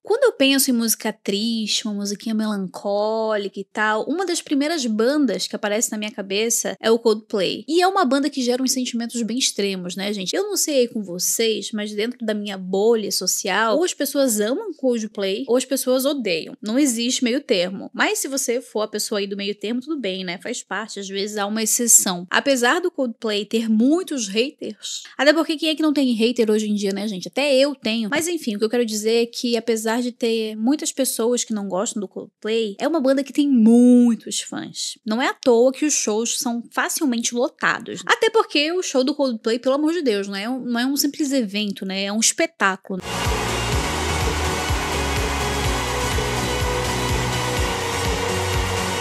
Quando eu penso em música triste, uma musiquinha melancólica e tal, uma das primeiras bandas que aparece na minha cabeça é o Coldplay. E é uma banda que gera uns sentimentos bem extremos, né, gente? Eu não sei aí com vocês, mas dentro da minha bolha social, ou as pessoas amam Coldplay, ou as pessoas odeiam. Não existe meio termo. Mas se você for a pessoa aí do meio termo, tudo bem, né? Faz parte, às vezes há uma exceção. Apesar do Coldplay ter muitos haters, até porque quem é que não tem hater hoje em dia, né, gente? Até eu tenho. Mas enfim, o que eu quero dizer é que apesar de ter muitas pessoas que não gostam do Coldplay, é uma banda que tem muitos fãs. Não é à toa que os shows são facilmente lotados. Até porque o show do Coldplay, pelo amor de Deus, não é um simples evento, né? É um espetáculo.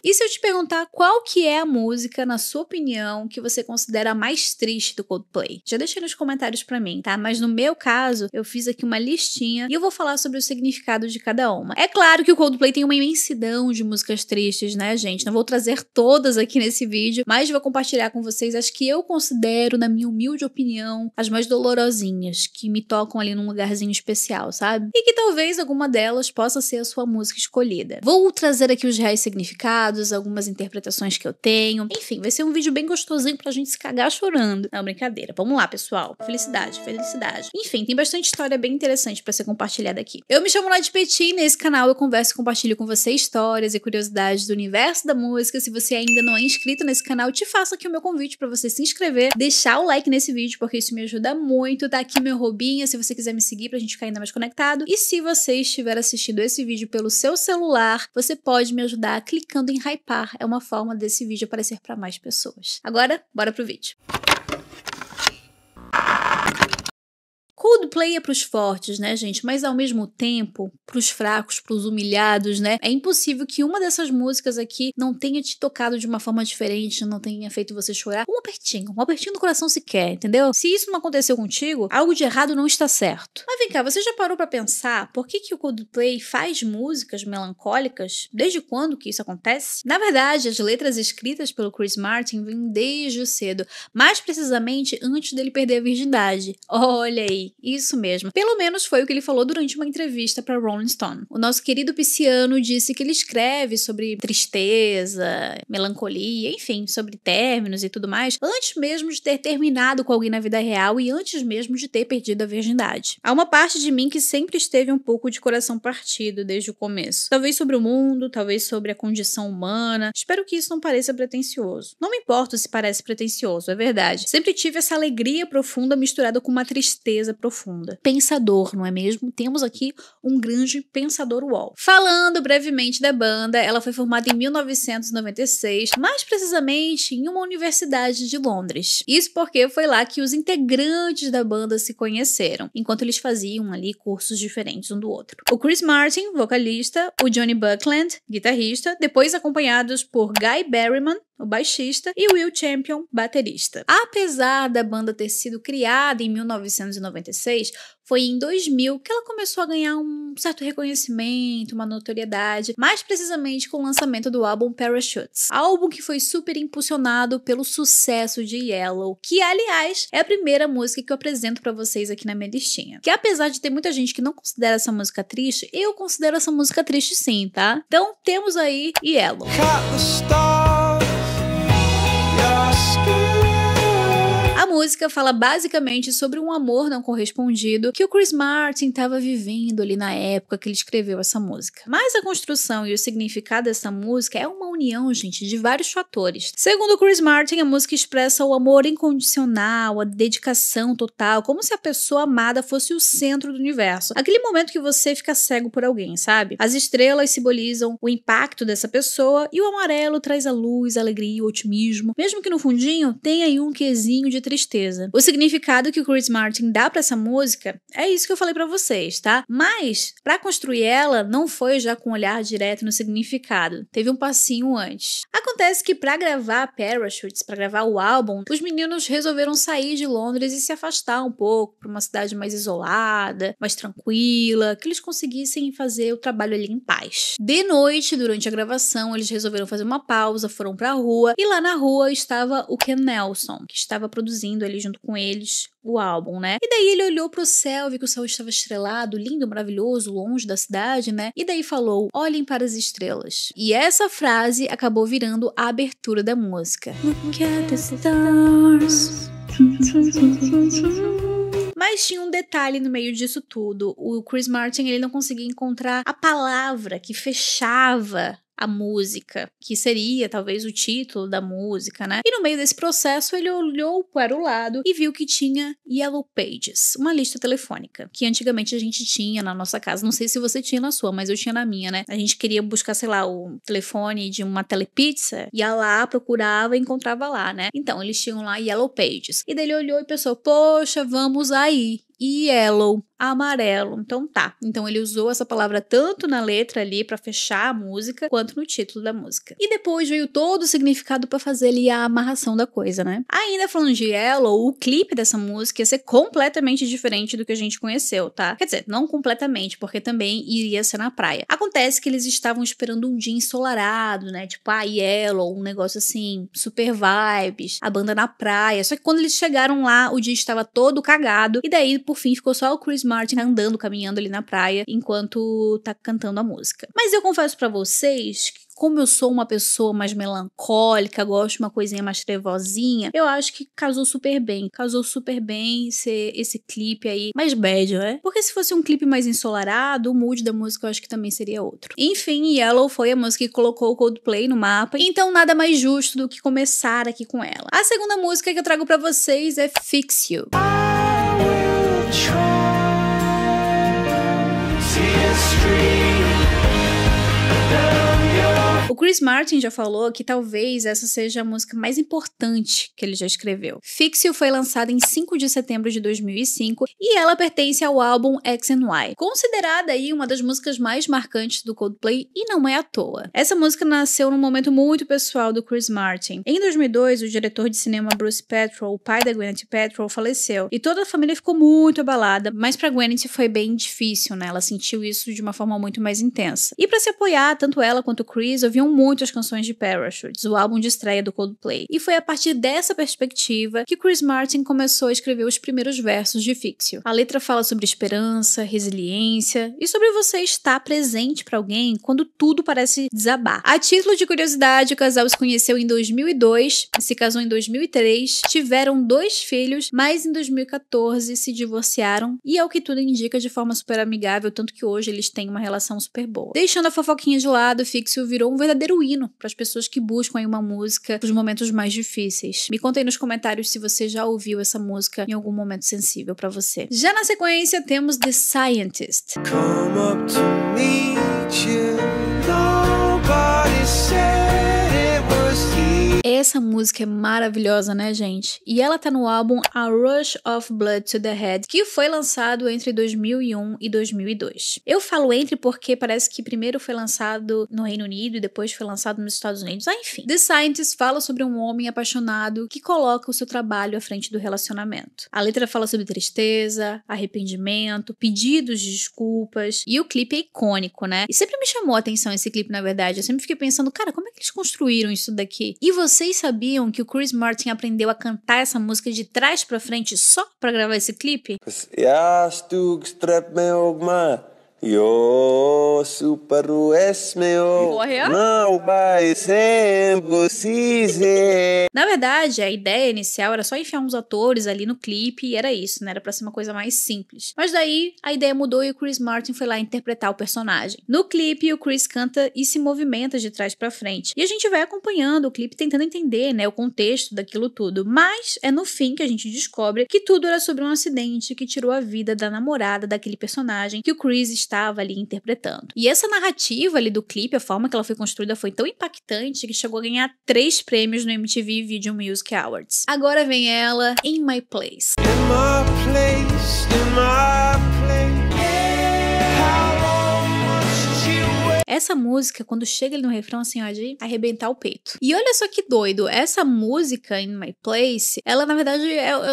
E se eu te perguntar qual que é a música, na sua opinião, que você considera a mais triste do Coldplay? Já deixei nos comentários pra mim, tá? Mas no meu caso, eu fiz aqui uma listinha e eu vou falar sobre o significado de cada uma. É claro que o Coldplay tem uma imensidão de músicas tristes, né, gente? Não vou trazer todas aqui nesse vídeo, mas vou compartilhar com vocês as que eu considero, na minha humilde opinião, as mais dolorosinhas, que me tocam ali num lugarzinho especial, sabe? E que talvez alguma delas possa ser a sua música escolhida. Vou trazer aqui os reais significados, algumas interpretações que eu tenho. Enfim, vai ser um vídeo bem gostosinho pra gente se cagar chorando. Não, brincadeira. Vamos lá, pessoal. Felicidade, felicidade. Enfim, tem bastante história bem interessante pra ser compartilhada aqui. Eu me chamo Nath Petit e nesse canal eu converso e compartilho com você histórias e curiosidades do universo da música. Se você ainda não é inscrito nesse canal, eu te faço aqui o meu convite pra você se inscrever, deixar o like nesse vídeo, porque isso me ajuda muito. Tá aqui meu arrobinha, se você quiser me seguir pra gente ficar ainda mais conectado. E se você estiver assistindo esse vídeo pelo seu celular, você pode me ajudar clicando em hypar, é uma forma desse vídeo aparecer para mais pessoas. Agora, bora pro vídeo. Coldplay é pros fortes, né, gente? Mas ao mesmo tempo, pros fracos, pros humilhados, né? É impossível que uma dessas músicas aqui não tenha te tocado de uma forma diferente, não tenha feito você chorar. Um apertinho no coração se quer, entendeu? Se isso não aconteceu contigo, algo de errado não está certo. Mas vem cá, você já parou pra pensar por que o Coldplay faz músicas melancólicas? Desde quando que isso acontece? Na verdade, as letras escritas pelo Chris Martin vêm desde cedo, mais precisamente antes dele perder a virgindade. Olha aí. Isso mesmo. Pelo menos foi o que ele falou durante uma entrevista para Rolling Stone. O nosso querido pisciano disse que ele escreve sobre tristeza, melancolia, enfim, sobre términos e tudo mais, antes mesmo de ter terminado com alguém na vida real e antes mesmo de ter perdido a virgindade. Há uma parte de mim que sempre esteve um pouco de coração partido desde o começo. Talvez sobre o mundo, talvez sobre a condição humana. Espero que isso não pareça pretensioso. Não me importo se parece pretensioso, é verdade. Sempre tive essa alegria profunda misturada com uma tristeza profunda. Pensador, não é mesmo? Temos aqui um grande pensador UOL. Falando brevemente da banda, ela foi formada em 1996, mais precisamente em uma universidade de Londres. Isso porque foi lá que os integrantes da banda se conheceram, enquanto eles faziam ali cursos diferentes um do outro. O Chris Martin, vocalista, o Jonny Buckland, guitarrista, depois acompanhados por Guy Berryman, o baixista, e Will Champion, baterista. Apesar da banda ter sido criada em 1996, foi em 2000 que ela começou a ganhar um certo reconhecimento, uma notoriedade, mais precisamente com o lançamento do álbum Parachutes, álbum que foi super impulsionado pelo sucesso de Yellow, que aliás é a primeira música que eu apresento pra vocês aqui na minha listinha. Que apesar de ter muita gente que não considera essa música triste, eu considero essa música triste sim, tá? Então temos aí Yellow. A música fala basicamente sobre um amor não correspondido que o Chris Martin estava vivendo ali na época que ele escreveu essa música. Mas a construção e o significado dessa música é uma união, gente, de vários fatores. Segundo o Chris Martin, a música expressa o amor incondicional, a dedicação total, como se a pessoa amada fosse o centro do universo. Aquele momento que você fica cego por alguém, sabe? As estrelas simbolizam o impacto dessa pessoa e o amarelo traz a luz, a alegria, o otimismo. Mesmo que no fundinho tenha aí um quesinho de tristeza. O significado que o Chris Martin dá pra essa música é isso que eu falei pra vocês, tá? Mas, pra construir ela, não foi já com um olhar direto no significado. Teve um passinho antes. Acontece que pra gravar Parachutes, pra gravar o álbum, os meninos resolveram sair de Londres e se afastar um pouco pra uma cidade mais isolada, mais tranquila, que eles conseguissem fazer o trabalho ali em paz. De noite, durante a gravação, eles resolveram fazer uma pausa, foram pra rua, e lá na rua estava o Ken Nelson, que estava produzindo produzindo ali junto com eles o álbum, né? E daí ele olhou pro céu, viu que o céu estava estrelado, lindo, maravilhoso, longe da cidade, né? E daí falou: olhem para as estrelas. E essa frase acabou virando a abertura da música. Look at the stars. Mas tinha um detalhe no meio disso tudo. O Chris Martin, ele não conseguia encontrar a palavra que fechava a música, que seria talvez o título da música, né? E no meio desse processo ele olhou para o lado e viu que tinha Yellow Pages, uma lista telefônica, que antigamente a gente tinha na nossa casa. Não sei se você tinha na sua, mas eu tinha na minha, né? A gente queria buscar, sei lá, o telefone de uma telepizza, ia lá, procurava e encontrava lá, né? Então, eles tinham lá Yellow Pages. E daí ele olhou e pensou, poxa, vamos aí. E yellow, amarelo. Então tá. Então ele usou essa palavra tanto na letra ali pra fechar a música, quanto no título da música. E depois veio todo o significado pra fazer ali a amarração da coisa, né? Ainda falando de Yellow, o clipe dessa música ia ser completamente diferente do que a gente conheceu, tá? Quer dizer, não completamente, porque também iria ser na praia. Acontece que eles estavam esperando um dia ensolarado, né? Tipo, Yellow, um negócio assim, super vibes, a banda na praia. Só que quando eles chegaram lá, o dia estava todo cagado, e daí, por fim, ficou só o Chris Martin andando, caminhando ali na praia, enquanto tá cantando a música. Mas eu confesso pra vocês que, como eu sou uma pessoa mais melancólica, gosto de uma coisinha mais trevozinha, eu acho que casou super bem. Casou super bem ser esse clipe aí mais bad, né? Porque se fosse um clipe mais ensolarado, o mood da música eu acho que também seria outro. Enfim, Yellow foi a música que colocou o Coldplay no mapa, então nada mais justo do que começar aqui com ela. A segunda música que eu trago pra vocês é Fix You. O Chris Martin já falou que talvez essa seja a música mais importante que ele já escreveu. Fix You foi lançada em 5 de setembro de 2005 e ela pertence ao álbum X and Y, considerada aí uma das músicas mais marcantes do Coldplay e não é à toa. Essa música nasceu num momento muito pessoal do Chris Martin. Em 2002, o diretor de cinema Bruce Petrol, o pai da Gwyneth Paltrow, faleceu e toda a família ficou muito abalada, mas pra Gwyneth foi bem difícil, né? Ela sentiu isso de uma forma muito mais intensa. E pra se apoiar, tanto ela quanto o Chris ouviam muito as canções de Parachutes, o álbum de estreia do Coldplay. E foi a partir dessa perspectiva que Chris Martin começou a escrever os primeiros versos de Fix You. A letra fala sobre esperança, resiliência e sobre você estar presente para alguém quando tudo parece desabar. A título de curiosidade, o casal se conheceu em 2002, se casou em 2003, tiveram 2 filhos, mas em 2014 se divorciaram e, ao que tudo indica, de forma super amigável, tanto que hoje eles têm uma relação super boa. Deixando a fofoquinha de lado, Fix You virou um verdadeiro hino para as pessoas que buscam aí uma música nos momentos mais difíceis. Me conta aí nos comentários se você já ouviu essa música em algum momento sensível para você. Já na sequência temos The Scientist. Come up to meet you. Nobody said it was he. Essa música é maravilhosa, né, gente? E ela tá no álbum A Rush of Blood to the Head, que foi lançado entre 2001 e 2002. Eu falo entre porque parece que primeiro foi lançado no Reino Unido e depois foi lançado nos Estados Unidos. Ah, enfim. The Scientist fala sobre um homem apaixonado que coloca o seu trabalho à frente do relacionamento. A letra fala sobre tristeza, arrependimento, pedidos de desculpas, e o clipe é icônico, né? E sempre me chamou a atenção esse clipe, na verdade. Eu sempre fiquei pensando, cara, como é que eles construíram isso daqui? E vocês sabiam que o Chris Martin aprendeu a cantar essa música de trás pra frente só pra gravar esse clipe? Na verdade, a ideia inicial era só enfiar uns atores ali no clipe e era isso, né? Era pra ser uma coisa mais simples. Mas daí, a ideia mudou e o Chris Martin foi lá interpretar o personagem. No clipe, o Chris canta e se movimenta de trás pra frente. E a gente vai acompanhando o clipe tentando entender, né, o contexto daquilo tudo. Mas é no fim que a gente descobre que tudo era sobre um acidente que tirou a vida da namorada daquele personagem que o Chris estava ali interpretando. E essa narrativa ali do clipe, a forma que ela foi construída foi tão impactante que chegou a ganhar 3 prêmios no MTV Video Music Awards. Agora vem ela, In My Place. In my place, in my place. Essa música, quando chega ali no refrão, assim, ó, de arrebentar o peito. E olha só que doido, essa música, In My Place, ela, na verdade,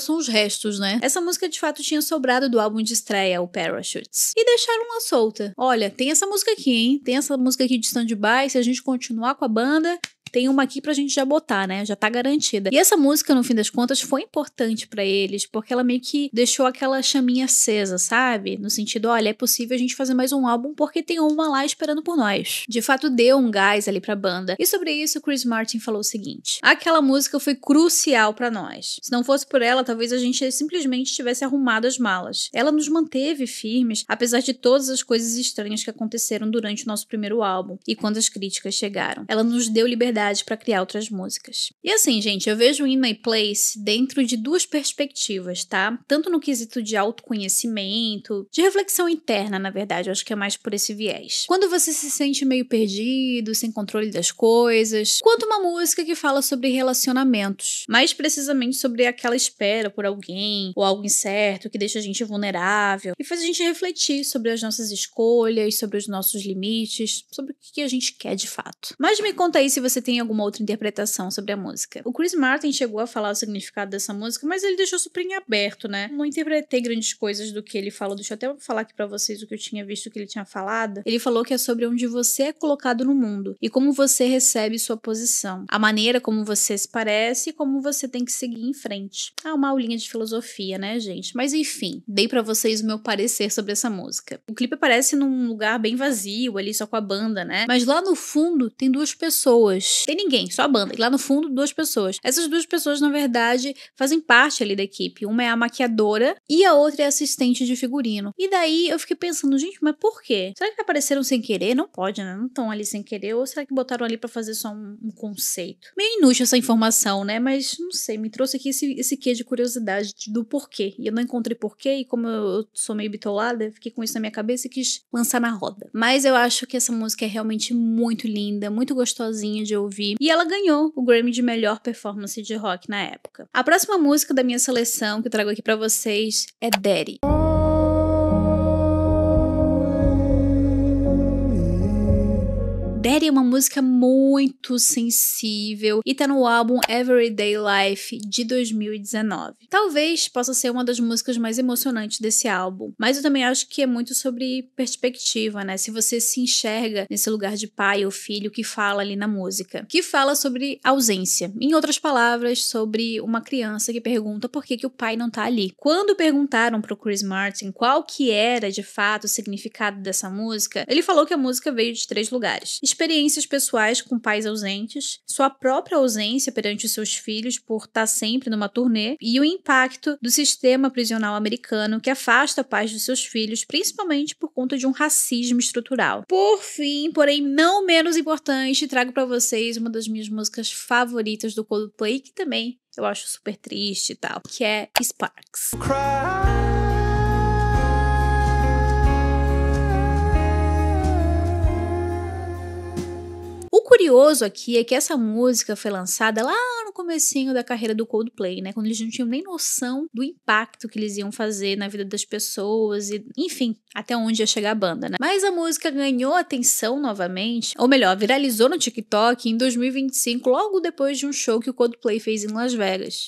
são os restos, né? Essa música, de fato, tinha sobrado do álbum de estreia, o Parachutes. E deixaram ela solta. Olha, tem essa música aqui, hein? Tem essa música aqui de stand-by, se a gente continuar com a banda, tem uma aqui pra gente já botar, né? Já tá garantida. E essa música, no fim das contas, foi importante pra eles, porque ela meio que deixou aquela chaminha acesa, sabe? No sentido, olha, é possível a gente fazer mais um álbum porque tem uma lá esperando por nós. De fato, deu um gás ali pra banda. E sobre isso, o Chris Martin falou o seguinte: aquela música foi crucial pra nós. Se não fosse por ela, talvez a gente simplesmente tivesse arrumado as malas. Ela nos manteve firmes, apesar de todas as coisas estranhas que aconteceram durante o nosso primeiro álbum e quando as críticas chegaram. Ela nos deu liberdade pra criar outras músicas. E assim, gente, eu vejo In My Place dentro de duas perspectivas, tá? Tanto no quesito de autoconhecimento, de reflexão interna, na verdade, eu acho que é mais por esse viés. Quando você se sente meio perdido, sem controle das coisas, quanto uma música que fala sobre relacionamentos, mais precisamente sobre aquela espera por alguém, ou algo incerto que deixa a gente vulnerável e faz a gente refletir sobre as nossas escolhas, sobre os nossos limites, sobre o que a gente quer de fato. Mas me conta aí se você tem alguma outra interpretação sobre a música. O Chris Martin chegou a falar o significado dessa música, mas ele deixou super em aberto, né? Não interpretei grandes coisas do que ele falou. Deixa eu até falar aqui pra vocês o que eu tinha visto que ele tinha falado. Ele falou que é sobre onde você é colocado no mundo e como você recebe sua posição, a maneira como você se parece e como você tem que seguir em frente. Uma aulinha de filosofia, né, gente? Mas enfim, dei pra vocês o meu parecer sobre essa música. O clipe aparece num lugar bem vazio, ali só com a banda, né? Mas lá no fundo tem duas pessoas. Tem ninguém, só a banda. E lá no fundo, duas pessoas. Essas duas pessoas, na verdade, fazem parte ali da equipe. Uma é a maquiadora e a outra é a assistente de figurino. E daí eu fiquei pensando, gente, mas por quê? Será que apareceram sem querer? Não pode, né? Não estão ali sem querer. Ou será que botaram ali pra fazer só um conceito? Meio inútil essa informação, né? Mas não sei, me trouxe aqui esse quê de curiosidade do porquê. E eu não encontrei porquê, e como eu sou meio bitolada, fiquei com isso na minha cabeça e quis lançar na roda. Mas eu acho que essa música é realmente muito linda, muito gostosinha de ouvir. E ela ganhou o Grammy de melhor performance de rock na época. A próxima música da minha seleção que eu trago aqui pra vocês é Daddy. Daddy é uma música muito sensível e tá no álbum Everyday Life de 2019. Talvez possa ser uma das músicas mais emocionantes desse álbum, mas eu também acho que é muito sobre perspectiva, né? Se você se enxerga nesse lugar de pai ou filho que fala ali na música, que fala sobre ausência. Em outras palavras, sobre uma criança que pergunta por que o pai não tá ali. Quando perguntaram pro Chris Martin qual que era de fato o significado dessa música, ele falou que a música veio de 3 lugares: experiências pessoais com pais ausentes, sua própria ausência perante os seus filhos por estar sempre numa turnê e o impacto do sistema prisional americano que afasta pais dos seus filhos, principalmente por conta de um racismo estrutural. Por fim, porém não menos importante, trago pra vocês uma das minhas músicas favoritas do Coldplay, que também eu acho super triste e tal, que é Sparks. O curioso aqui é que essa música foi lançada lá no comecinho da carreira do Coldplay, né? Quando eles não tinham nem noção do impacto que eles iam fazer na vida das pessoas e, enfim, até onde ia chegar a banda, né? Mas a música ganhou atenção novamente, ou melhor, viralizou no TikTok em 2025, logo depois de um show que o Coldplay fez em Las Vegas.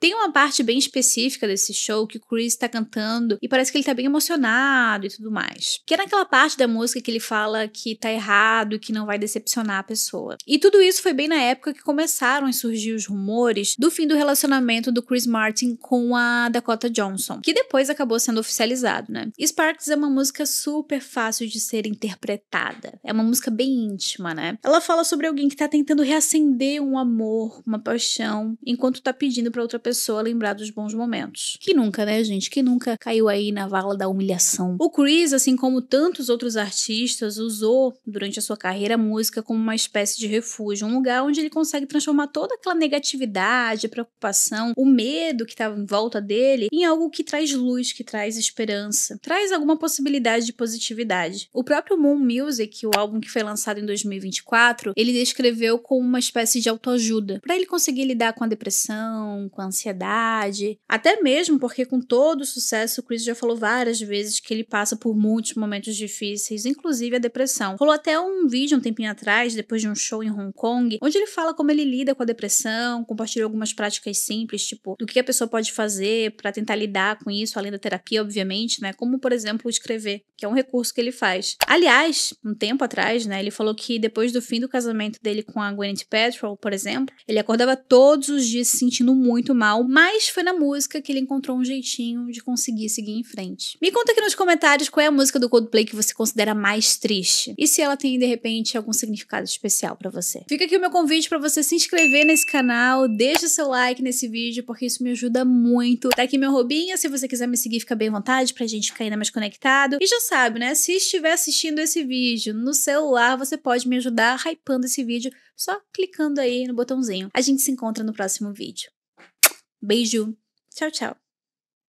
Tem uma parte bem específica desse show que o Chris tá cantando e parece que ele tá bem emocionado e tudo mais. Que é naquela parte da música que ele fala que tá errado e que não vai decepcionar a pessoa. E tudo isso foi bem na época que começaram a surgir os rumores do fim do relacionamento do Chris Martin com a Dakota Johnson, que depois acabou sendo oficializado, né? Sparks é uma música super fácil de ser interpretada. É uma música bem íntima, né? Ela fala sobre alguém que tá tentando reacender um amor, uma paixão, enquanto tá pedindo pra outra pessoa lembrar dos bons momentos. Que nunca, né, gente? Que nunca caiu aí na vala da humilhação. O Chris, assim como tantos outros artistas, usou durante a sua carreira a música como uma espécie de refúgio, um lugar onde ele consegue transformar toda aquela negatividade, preocupação, o medo que estava em volta dele em algo que traz luz, que traz esperança, traz alguma possibilidade de positividade. O próprio Moon Music, o álbum que foi lançado em 2024, ele descreveu como uma espécie de autoajuda, para ele conseguir lidar com a depressão, com a ansiedade, ansiedade, até mesmo porque com todo o sucesso o Chris já falou várias vezes que ele passa por muitos momentos difíceis, inclusive a depressão. Rolou até um vídeo um tempinho atrás, depois de um show em Hong Kong, onde ele fala como ele lida com a depressão, compartilhou algumas práticas simples, tipo, do que a pessoa pode fazer pra tentar lidar com isso, além da terapia, obviamente, né? Como, por exemplo, escrever, que é um recurso que ele faz. Aliás, um tempo atrás, né, ele falou que depois do fim do casamento dele com a Gwyneth Paltrow, por exemplo, ele acordava todos os dias se sentindo muito mal, mas foi na música que ele encontrou um jeitinho de conseguir seguir em frente. Me conta aqui nos comentários qual é a música do Coldplay que você considera mais triste e se ela tem, de repente, algum significado especial pra você. Fica aqui o meu convite pra você se inscrever nesse canal, deixa seu like nesse vídeo, porque isso me ajuda muito. Tá aqui meu arrobinha, se você quiser me seguir, fica bem à vontade pra gente ficar ainda mais conectado. E já sabe, né, se estiver assistindo esse vídeo no celular, você pode me ajudar hypando esse vídeo só clicando aí no botãozinho. A gente se encontra no próximo vídeo. Beijo! Tchau, tchau!